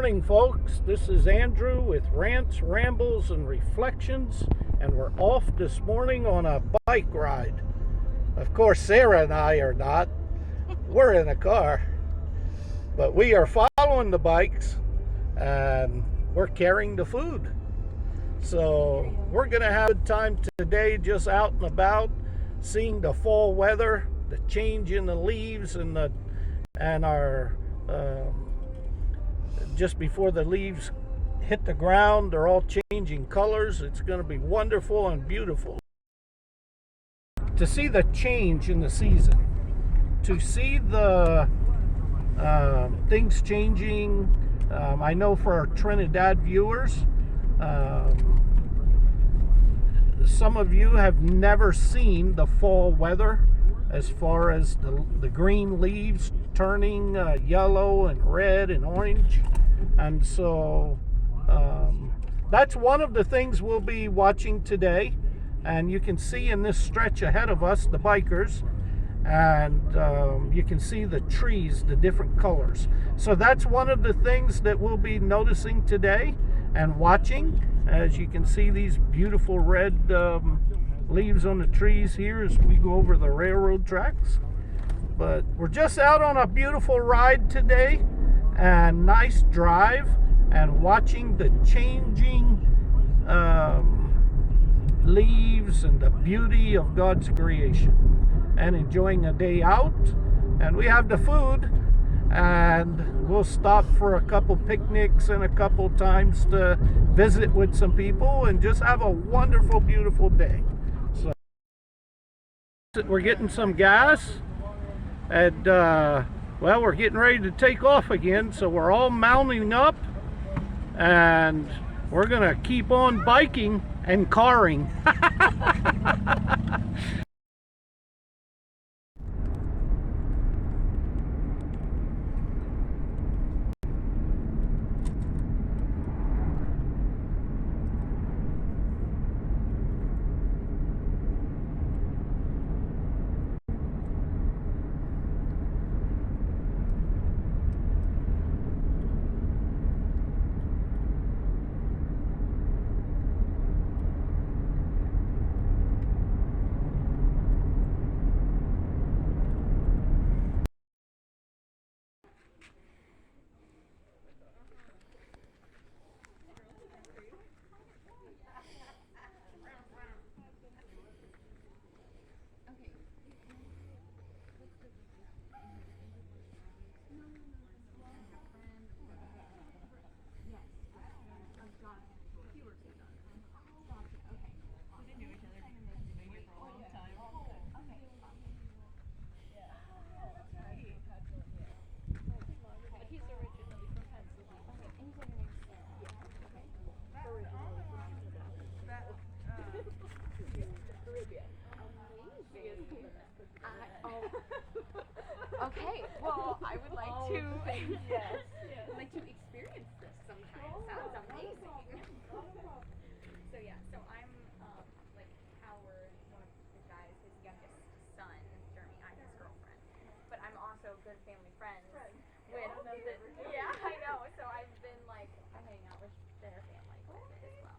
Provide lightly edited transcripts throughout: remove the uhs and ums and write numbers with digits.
Morning, folks. This is Andrew with Rants, Rambles, and Reflections, and we're off this morning on a bike ride. Of course, Sarah and I are not. We're in a car, but we are following the bikes and we're carrying the food. So we're gonna have a good time today, just out and about, seeing the fall weather, the change in the leaves, and our just before the leaves hit the ground, they're all changing colors. It's going to be wonderful and beautiful to see the change in the season, to see the things changing. I know for our Trinidad viewers, some of you have never seen the fall weather, as far as the green leaves turning yellow and red and orange. And so that's one of the things we'll be watching today. And you can see in this stretch ahead of us the bikers, and you can see the trees, the different colors. So that's one of the things that we'll be noticing today and watching. As you can see, these beautiful red leaves on the trees here as we go over the railroad tracks. But we're just out on a beautiful ride today, and nice drive, and watching the changing leaves and the beauty of God's creation, and enjoying a day out. And we have the food, and we'll stop for a couple picnics and a couple times to visit with some people and just have a wonderful, beautiful day. So we're getting some gas, and well, we're getting ready to take off again, so we're all mounting up, and we're gonna keep on biking and carring. Okay, well, I would like to yes. I'd like to experience this sometime. Sounds amazing. So yeah, so I'm like Howard, one of the guys, his youngest son, Jeremy. I'm his girlfriend, but I'm also good family friends with the, yeah, I know. So I've been like I hang out with their family as well. So yeah,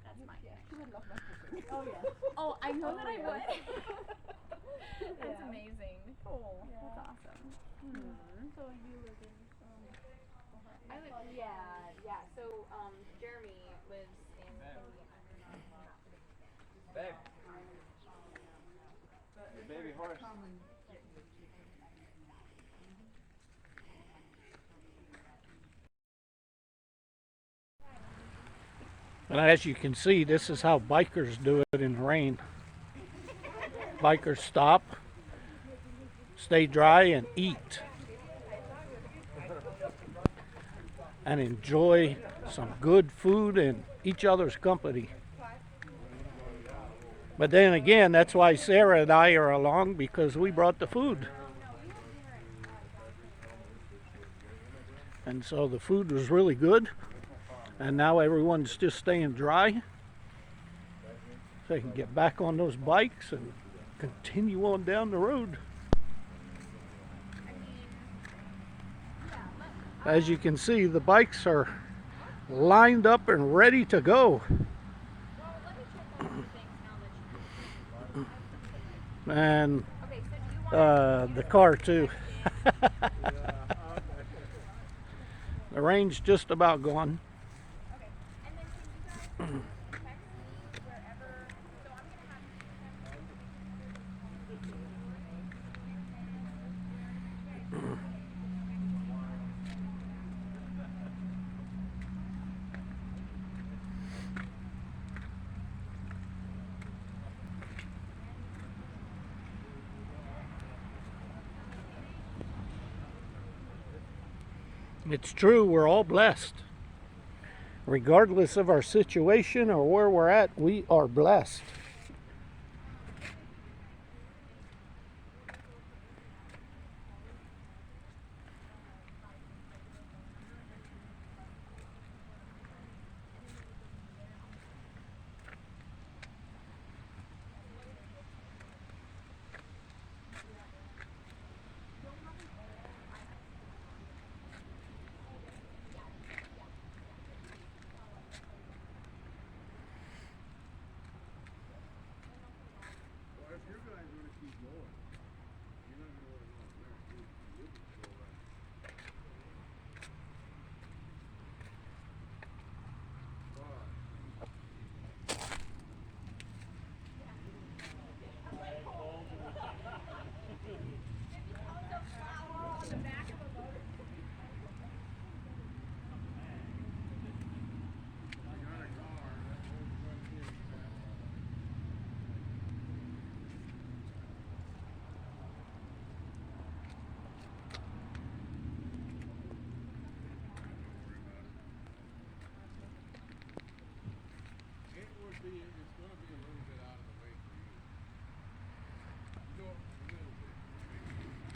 that's my thing. You would love my cooking. Oh yeah. Oh, I know that I would. That's amazing. Cool. Yeah. That's awesome. So you live in Ohio? I live, yeah. So Jeremy lives in Indiana. Babe. Your baby horse. And as you can see, this is how bikers do it in the rain. Bikers stop, stay dry, and eat, and enjoy some good food and each other's company. But then again, that's why Sarah and I are along, because we brought the food. And so the food was really good, and now everyone's just staying dry so they can get back on those bikes and continue on down the road. As you can see, the bikes are lined up and ready to go. And the car too. The rain's just about gone. It's true, we're all blessed. Regardless of our situation or where we're at, we are blessed.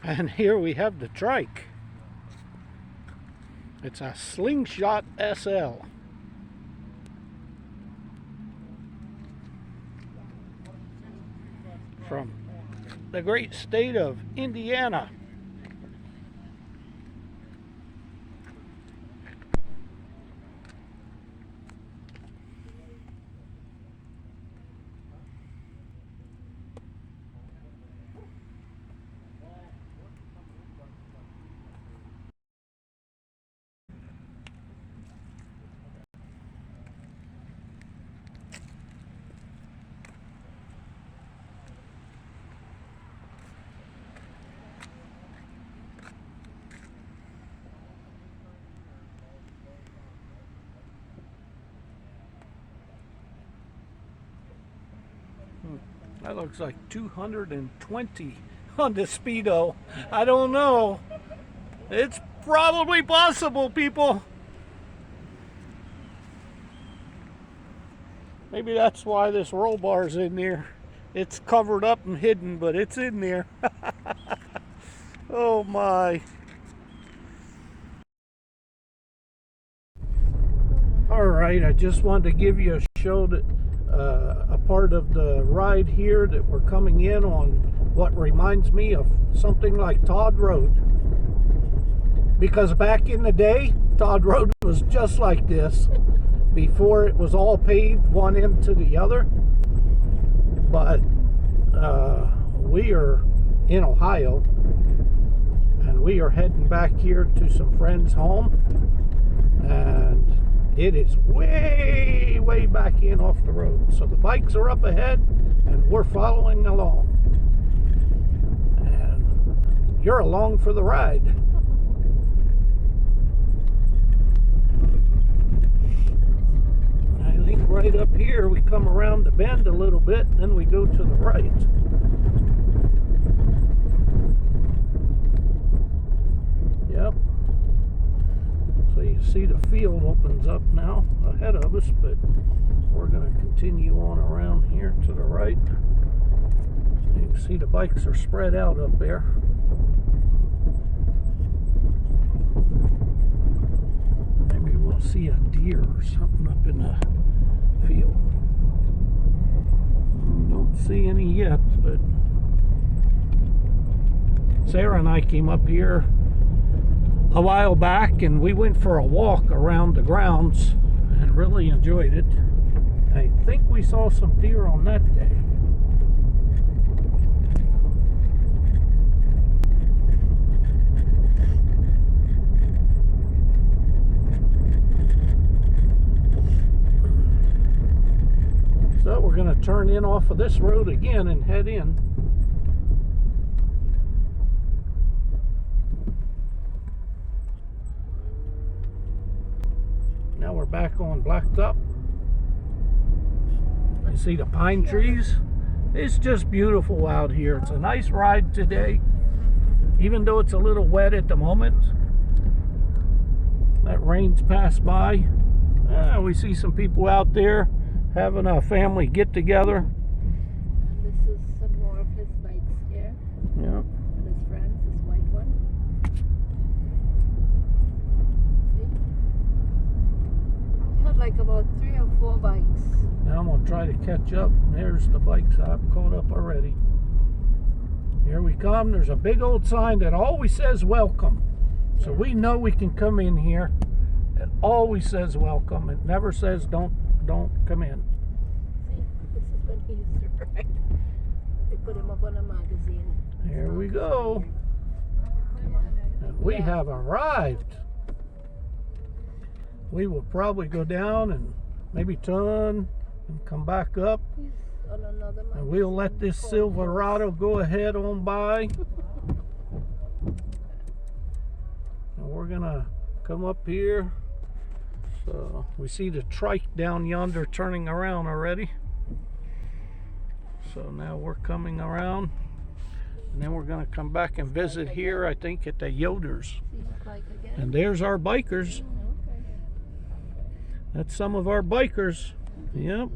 And here we have the trike. It's a Slingshot SL. From the great state of Indiana. That looks like 220 on the Speedo. I don't know. It's probably possible, people. Maybe that's why this roll bar's in there. It's covered up and hidden, but it's in there. Oh my. Alright, I just wanted to give you a show that a part of the ride here that we're coming in on what reminds me of something like Todd Road. Because back in the day, Todd Road was just like this before it was all paved one end to the other. But we are in Ohio and we are heading back here to some friends' home, and it is way back in off the road. So the bikes are up ahead and we're following along. And you're along for the ride. I think right up here we come around the bend a little bit, and then we go to the right. Yep. So you see the field opens up now ahead of us, but we're going to continue on around here to the right. So you can see the bikes are spread out up there. Maybe we'll see a deer or something up in the field. Don't see any yet, but Sarah and I came up here a while back, and we went for a walk around the grounds and really enjoyed it. I think we saw some deer on that day. So we're going to turn in off of this road again and head in. Now we're back on Blacktop. You see the pine trees? It's just beautiful out here. It's a nice ride today, even though it's a little wet at the moment. That rain's passed by. We see some people out there having a family get together. And this is some more of his bikes here. Yeah. And his friends, this white one. See? I had like about 3 or 4 bikes. Now I'm gonna try to catch up. There's the bikes. I've caught up already. Here we come. There's a big old sign that always says welcome. So we know we can come in here. It always says welcome. It never says don't come in. See, this is when he used to ride. They put him up on a magazine. Here we go. And we have arrived. We will probably go down and maybe turn and come back up. He's on another magazine. And we'll let this Silverado go ahead on by. And we're gonna come up here. So we see the trike down yonder turning around already. So now we're coming around. And then we're gonna come back and visit here, I think, at the Yoders. See his bike again? And there's our bikers. Okay. That's some of our bikers. Yep.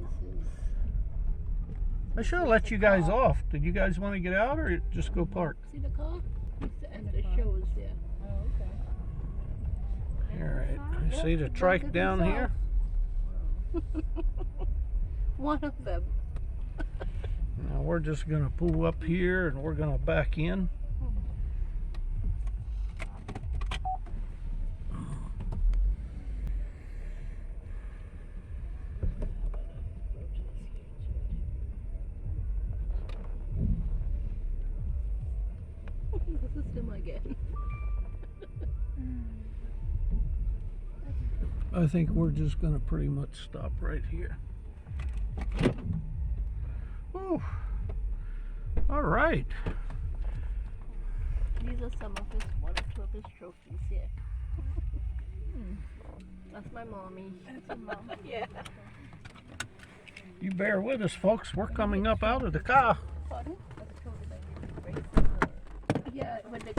I should have let you guys off. Did you guys want to get out or just go park? See the car? And the shows there. All right. You see the trike down here? One of them. Now we're just gonna pull up here and we're gonna back in. This is him again. I think we're just gonna pretty much stop right here. Whew. All right. These are some of his, one or two of his trophies here. That's my mommy. That's my mom. Yeah. You bear with us, folks. We're coming up out of the car. Pardon? Yeah, with the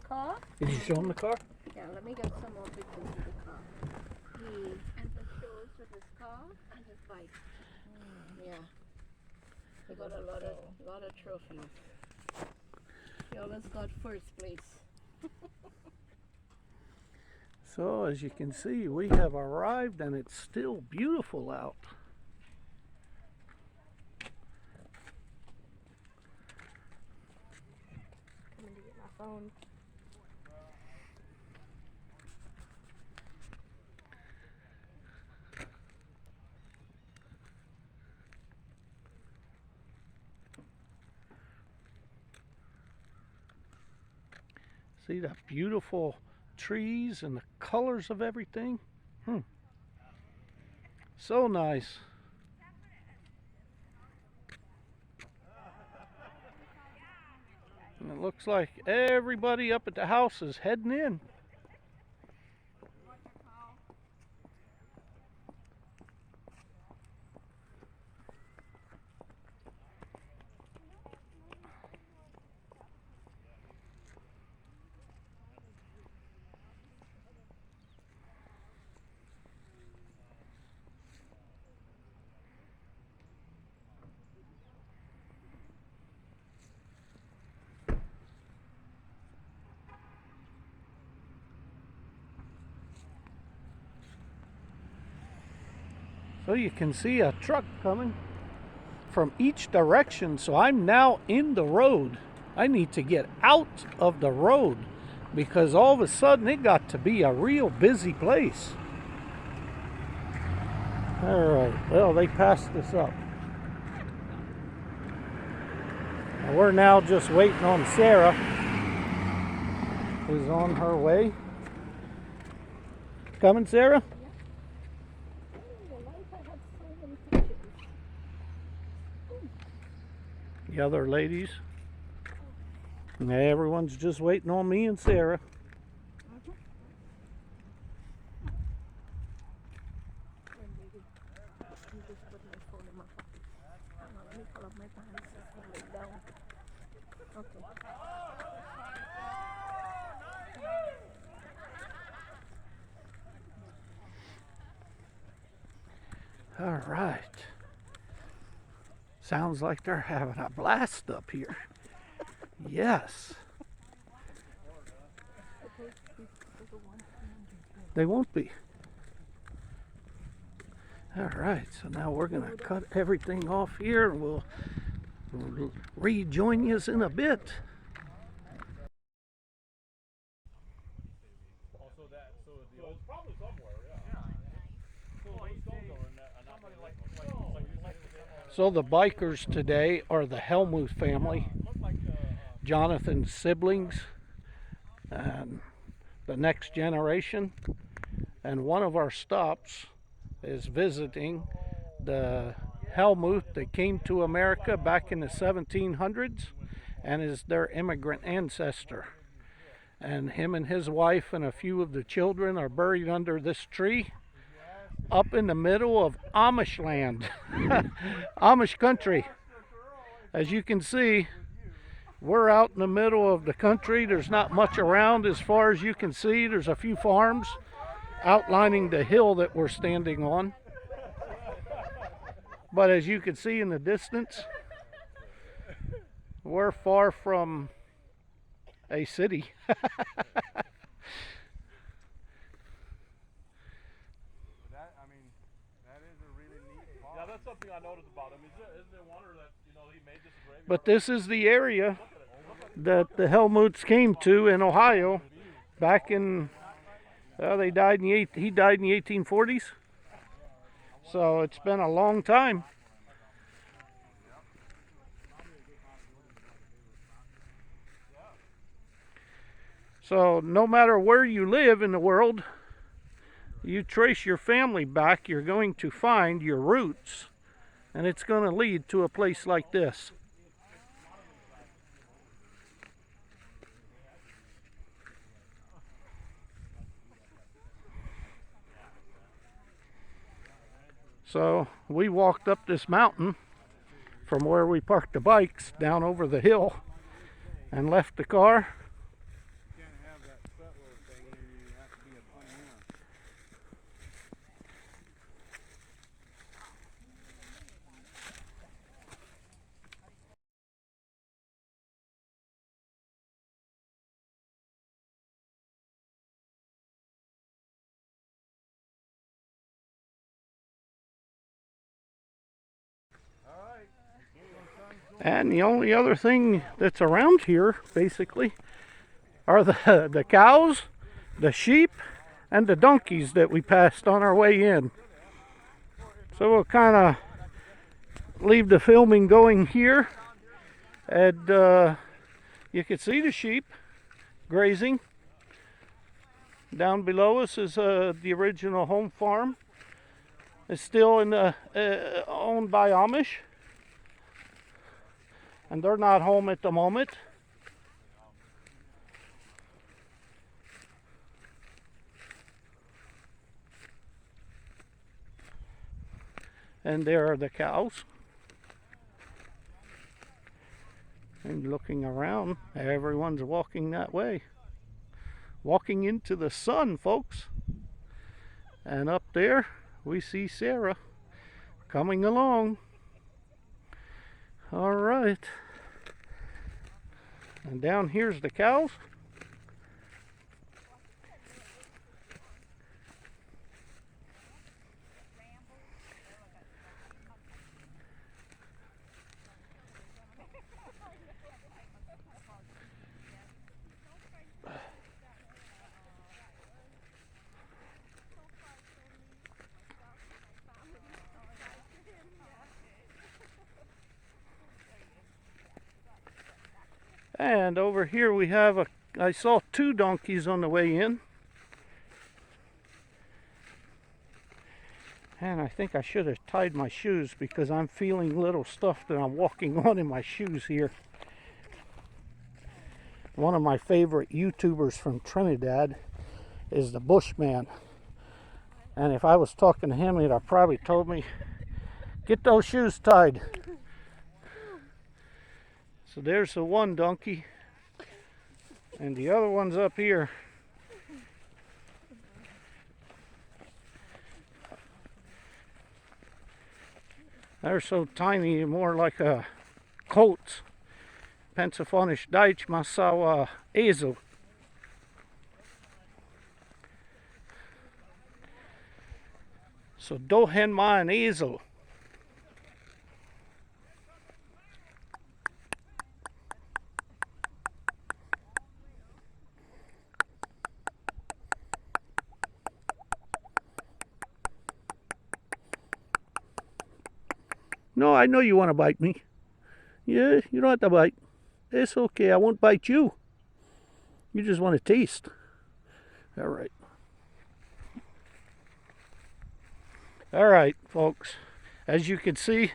car. Did you show them the car? Yeah, let me get some more pictures of the car. He entered shows with his car and his bike. Yeah. He got a lot of trophies. He always got first place. So as you can see, we have arrived and it's still beautiful out. Coming to get my phone. See the beautiful trees and the colors of everything? So nice. And it looks like everybody up at the house is heading in. So you can see a truck coming from each direction. So I'm now in the road. I need to get out of the road. because all of a sudden it got to be a real busy place. All right, well, they passed us up. And we're now just waiting on Sarah, who's on her way. Coming, Sarah? The other ladies. And everyone's just waiting on me and Sarah. All right. Sounds like they're having a blast up here. Yes. They won't be. All right, so now we're going to cut everything off here and we'll rejoin you in a bit. So the bikers today are the Helmuth family, Jonathan's siblings, and the next generation. And one of our stops is visiting the Helmuth that came to America back in the 1700s and is their immigrant ancestor. And him and his wife and a few of the children are buried under this tree up in the middle of Amish land. Amish country. As you can see, we're out in the middle of the country. There's not much around as far as you can see. There's a few farms outlining the hill that we're standing on. But as you can see in the distance, we're far from a city. That's something I noticed about him. Isn't it a wonder that he made this graveyard? But this is the area that the Helmuths came to in Ohio back in. He died in the 1840s. So it's been a long time. So no matter where you live in the world, you trace your family back, you're going to find your roots, and it's going to lead to a place like this. So we walked up this mountain from where we parked the bikes down over the hill and left the car. And the only other thing that's around here, basically, are the cows, the sheep, and the donkeys that we passed on our way in. So we'll kind of leave the filming going here. And you can see the sheep grazing. Down below us is the original home farm. It's still in the, owned by Amish. And they're not home at the moment. And there are the cows. And looking around, everyone's walking that way. Walking into the sun, folks. And up there, we see Sarah coming along. All right. And down here's the cows. And over here we have I saw 2 donkeys on the way in. And I think I should have tied my shoes because I'm feeling little stuff that I'm walking on in my shoes here. One of my favorite YouTubers from Trinidad is the Bushman. And if I was talking to him, he'd have probably told me, get those shoes tied. So there's the one donkey. And the other one's up here. They're so tiny, more like a colt. Pennsylvanisch Deutsch, Massau Esel. So do hen ma an Esel. No, I know you want to bite me. Yeah, you don't have to bite. It's okay, I won't bite you. You just want to taste. All right. All right, folks. As you can see,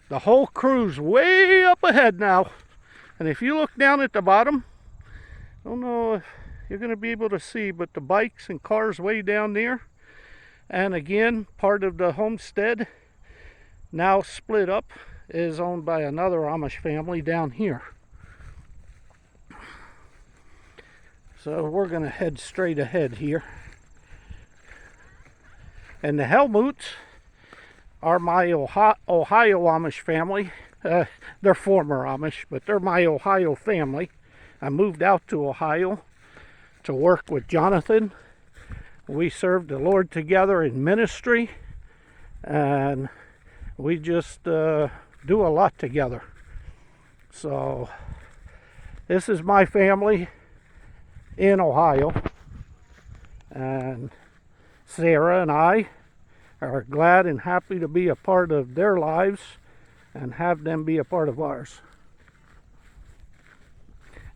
the whole crew's way up ahead now. And if you look down at the bottom, I don't know if you're going to be able to see, but the bikes and cars way down there. And again, part of the homestead, now split up, is owned by another Amish family down here. So we're going to head straight ahead here. And the Helmuts are my Ohio Amish family. They're former Amish, but they're my Ohio family. I moved out to Ohio to work with Jonathan. We served the Lord together in ministry, and we just do a lot together. So this is my family in Ohio, and Sarah and I are glad and happy to be a part of their lives and have them be a part of ours.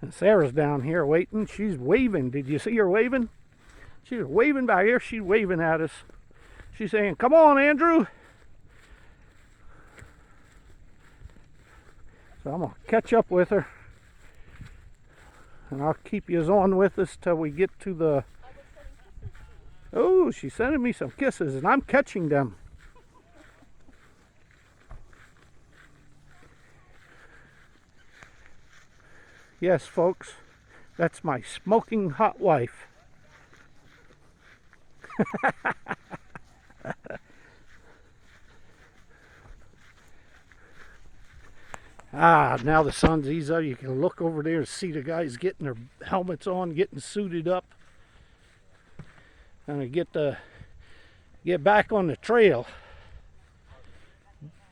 And Sarah's down here waiting. She's waving. Did you see her waving? She was waving back here. She's waving at us. She's saying, come on, Andrew. So I'm going to catch up with her. And I'll keep you on with us till we get to the... Oh, she's sending me some kisses, and I'm catching them. Yes, folks, that's my smoking hot wife. Now the sun's eased up. You can look over there and see the guys getting their helmets on, getting suited up. And get back on the trail.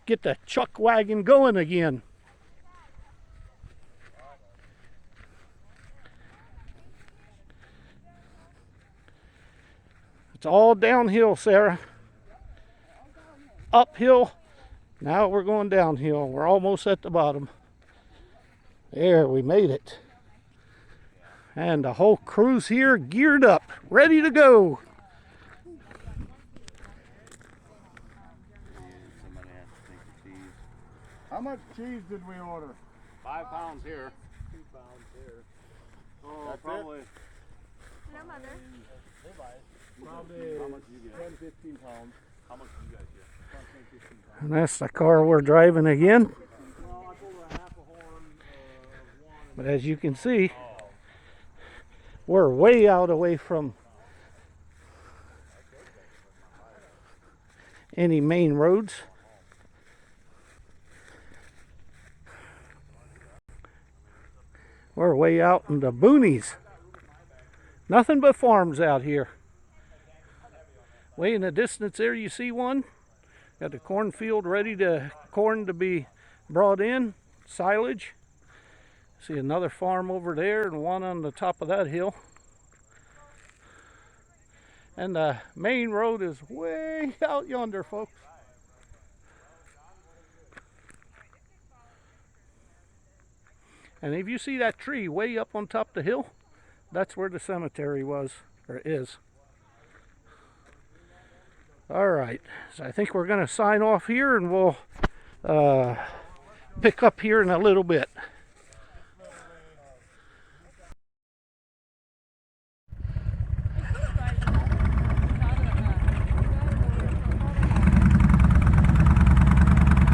Get the chuck wagon going again. It's all downhill, Sarah. Uphill. Now we're going downhill. We're almost at the bottom. There, we made it. And the whole crew's here, geared up, ready to go. How much cheese did we order? 5 pounds here. 2 pounds here. Oh, That's probably. No, Mother. Probably How much do you get? 10, 15 pounds. How much do you guys get? 10, 15 pounds. And that's the car we're driving again. Well, I pulled a half a horn of one. But as you can see, we're way out away from any main roads. We're way out in the boonies. Nothing but farms out here. Way in the distance there you see one. Got the cornfield ready to corn to be brought in, silage. See another farm over there and one on the top of that hill. And the main road is way out yonder, folks. And if you see that tree way up on top of the hill, that's where the cemetery was, or is. All right, so I think we're going to sign off here, and we'll pick up here in a little bit.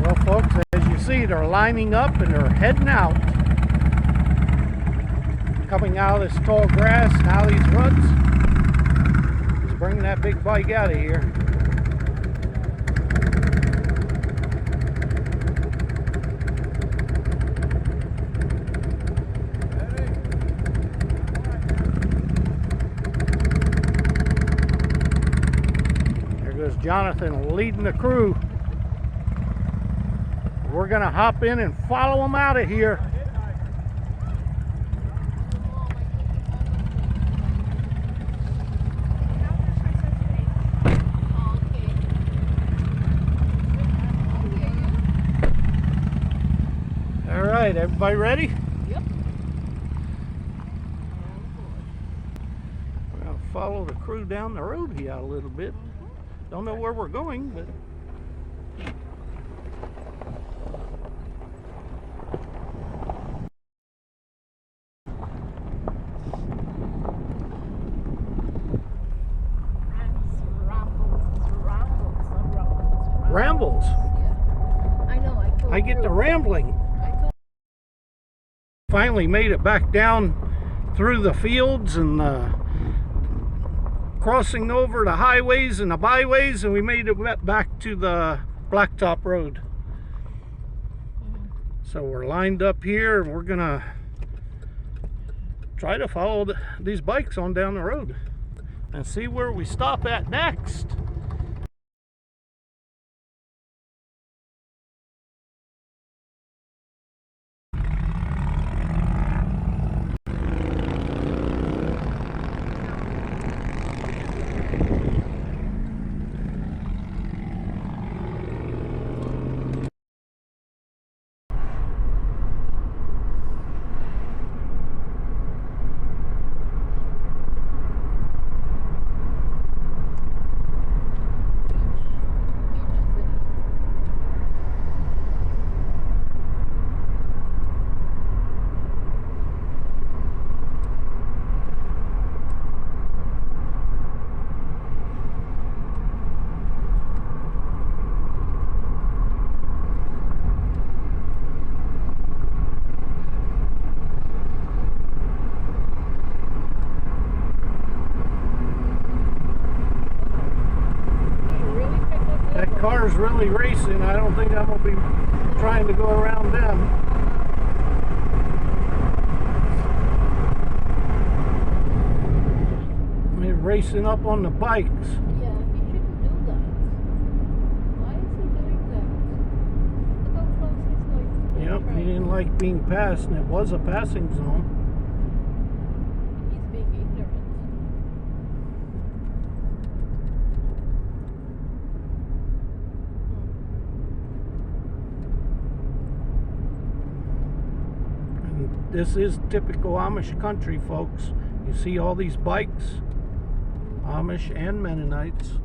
Well, folks, as you see, they're lining up and they're heading out. Coming out of this tall grass and out of these ruts. He's bringing that big bike out of here. There goes Jonathan leading the crew. We're going to hop in and follow him out of here. All right, everybody ready? Yep. We're going to follow the crew down the road here a little bit. Don't know where we're going, but... Rambles. I know. I get to rambling. Finally made it back down through the fields and crossing over the highways and the byways, and we made it back to the blacktop road. So we're lined up here, and we're gonna try to follow these bikes on down the road and see where we stop at next. Car's really racing. I don't think I'm going to be trying to go around them. I mean, racing up on the bikes. Yeah, he shouldn't do that. Why is he doing that? Look how close he's going to the Yep, train. he didn't like being passed, and it was a passing zone. He's being ignorant. This is typical Amish country, folks. You see all these bikes, Amish and Mennonites.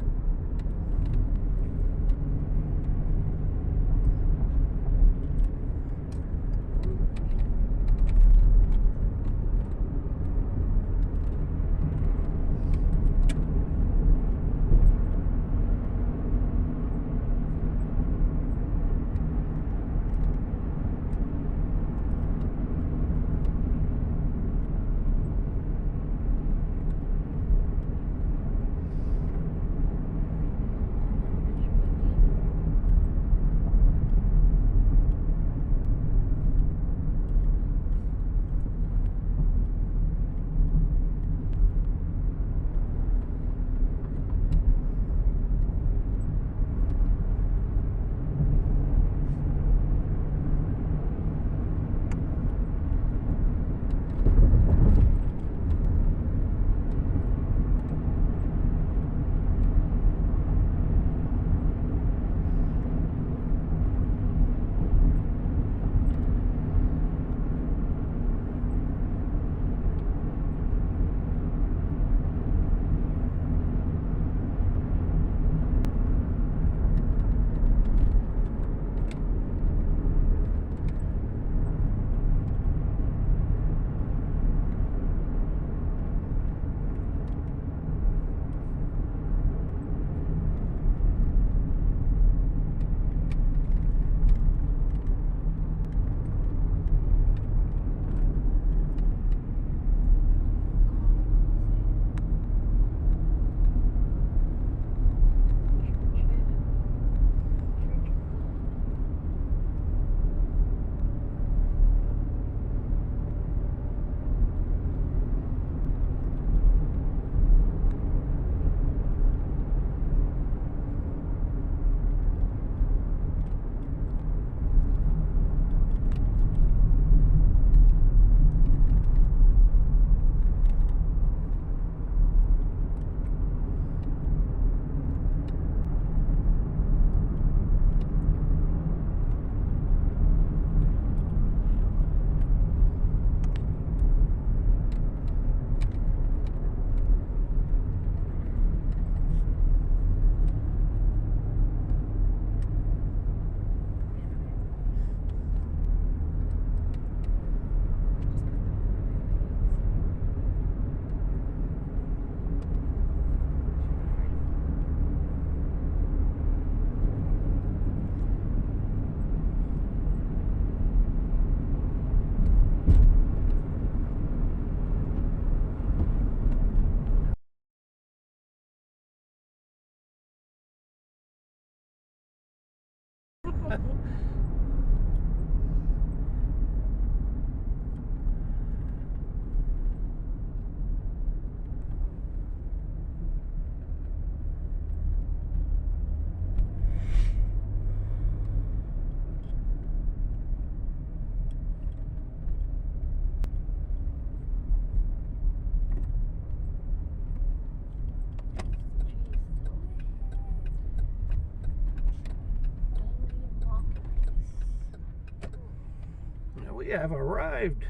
We have arrived.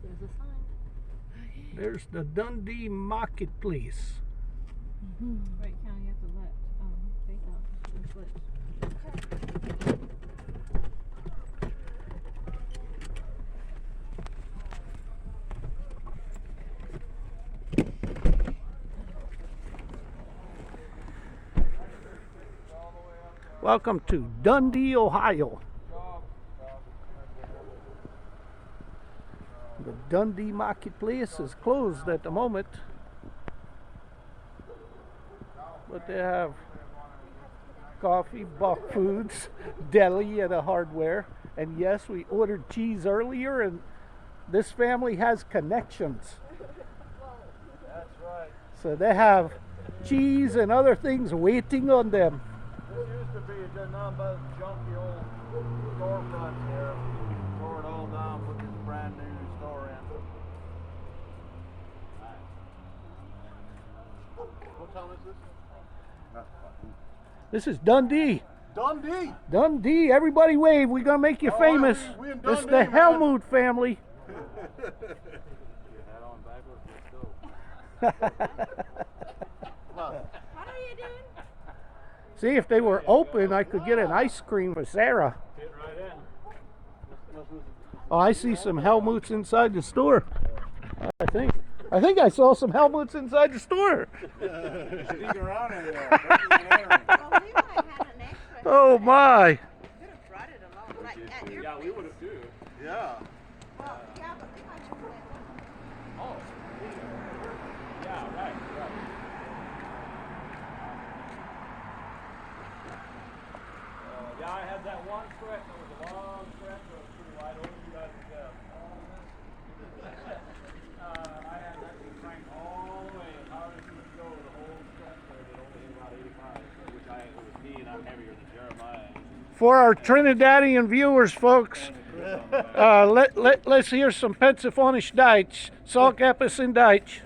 There's a sign. There's the Dundee Marketplace. Right, County, you have to let Faith out. Just let- Welcome to Dundee, Ohio. The Dundee Marketplace is closed at the moment, but they have coffee, bulk foods, deli, and a hardware. And yes, we ordered cheese earlier, and this family has connections. That's right. So they have cheese and other things waiting on them. This used to be just nothing but junky old storefronts here. Tore it all down, put this brand new store in. What town is this? This is Dundee. Dundee! Dundee, everybody wave. We're going to make you Oh, famous. we in This is Dundee, the man. Helmut family. Your hat on backwards, let's go. What are you doing? See, if they were open, I could get an ice cream with Sarah. Fit right in. Oh, I see some Helmuts inside the store. I think I saw some Helmuts inside the store. Sneak around in there. Well, we might have an extra. Oh my. Could have brought it along. Like at your Yeah, we would have too. Yeah. Well, yeah, but we might have that. Oh. Yeah, right. Yeah, I had that one stretch. That was a long stretch. It was pretty wide open. You guys could get I had that thing cranked all the way as hard as you could go the whole stretch there. It only hit about 85, which it was me, and I'm heavier than Jeremiah. For our Trinidadian viewers, folks, let's hear some Pennsylvanisch Deutsch. Sag etwas in Deutsch.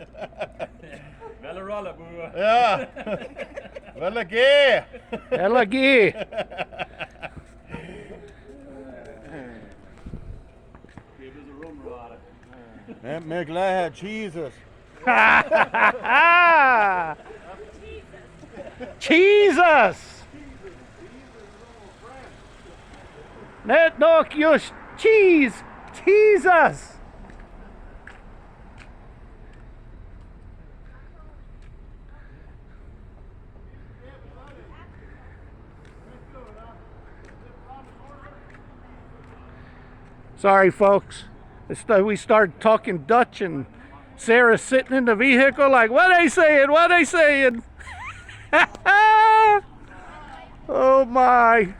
Velle rolle, boer. Ja. Wel lekker. LG. Give us a rum rod. En meer glad Jesus. Jesus! Net nog just cheese! Jesus! Sorry, folks. We started talking Dutch, and Sarah's sitting in the vehicle like, what they saying? What they saying? Oh my.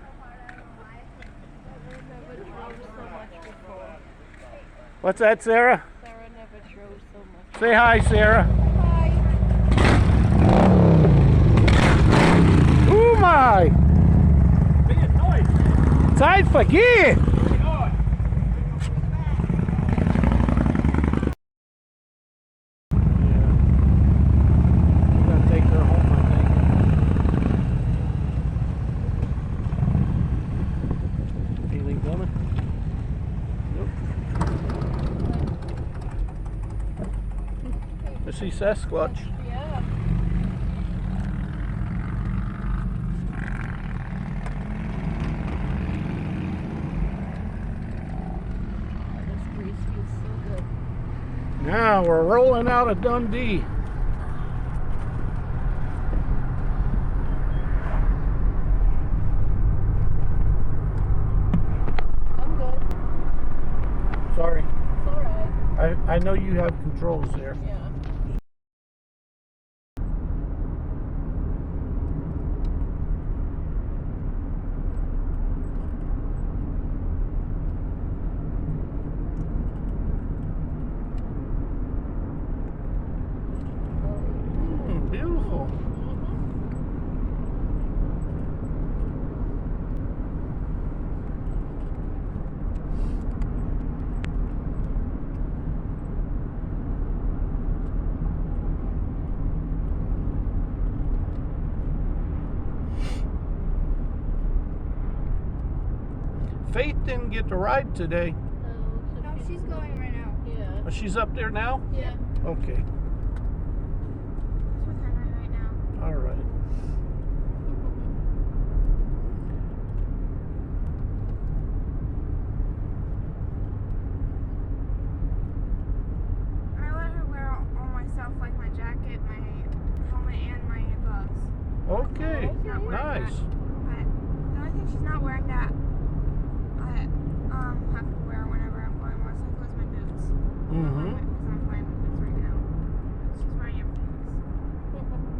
What's that, Sarah? Sarah never drove so much. Say hi, Sarah. Oh my. Zeit vergeht. I see Sasquatch. Yeah. This grease feels so good. Now we're rolling out of Dundee. I'm good. Sorry. It's alright. I know you have controls there. Yeah. Beautiful. Faith didn't get to ride today. No, Oh, she's up there now? Yeah. Okay. He's with Henry right now. All right. I let her wear all my stuff, like my jacket, my helmet, and my gloves. Okay. She's not wearing Nice. that. But the only thing she's not wearing that I have to wear whenever I'm going motorcycle is my boots. Mm-hmm. Because I'm wearing my boots right now. She's wearing everything else. Dirt bikes.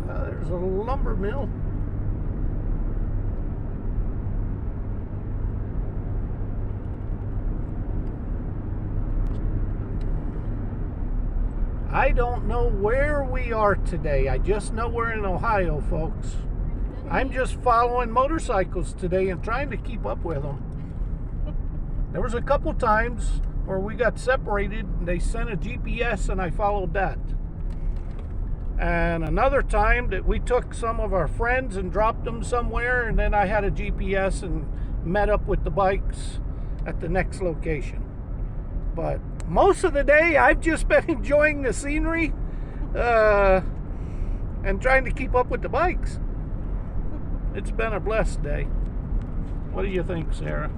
There's a lumber mill. I don't know where we are today. I just know we're in Ohio, folks. I'm just following motorcycles today and trying to keep up with them. There was a couple times where we got separated and they sent a GPS and I followed that. And another time that we took some of our friends and dropped them somewhere, and then I had a GPS and met up with the bikes at the next location. But most of the day I've just been enjoying the scenery and trying to keep up with the bikes. It's been a blessed day. What do you think, Sarah?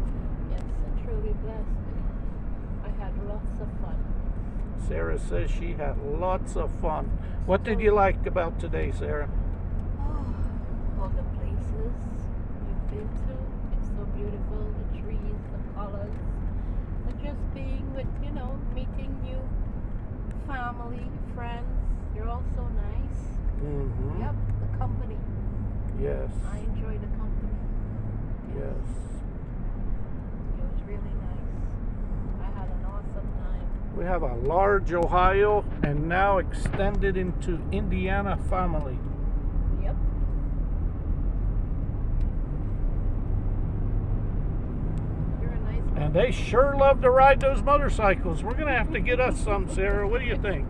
Yes, a truly blessed day. I had lots of fun. Sarah says she had lots of fun. What did you like about today, Sarah? All the places we've been to. It's so beautiful. The trees, the colors. And just being with, meeting new family, friends. They're all so nice. Mm-hmm. Yep, the company. Yes. I enjoy the company. Yes. It was really nice. I had an awesome time. We have a large Ohio and now extended into Indiana family. Yep. You're a nice And they sure love to ride those motorcycles. We're going to have to get us some, Sarah. What do you think?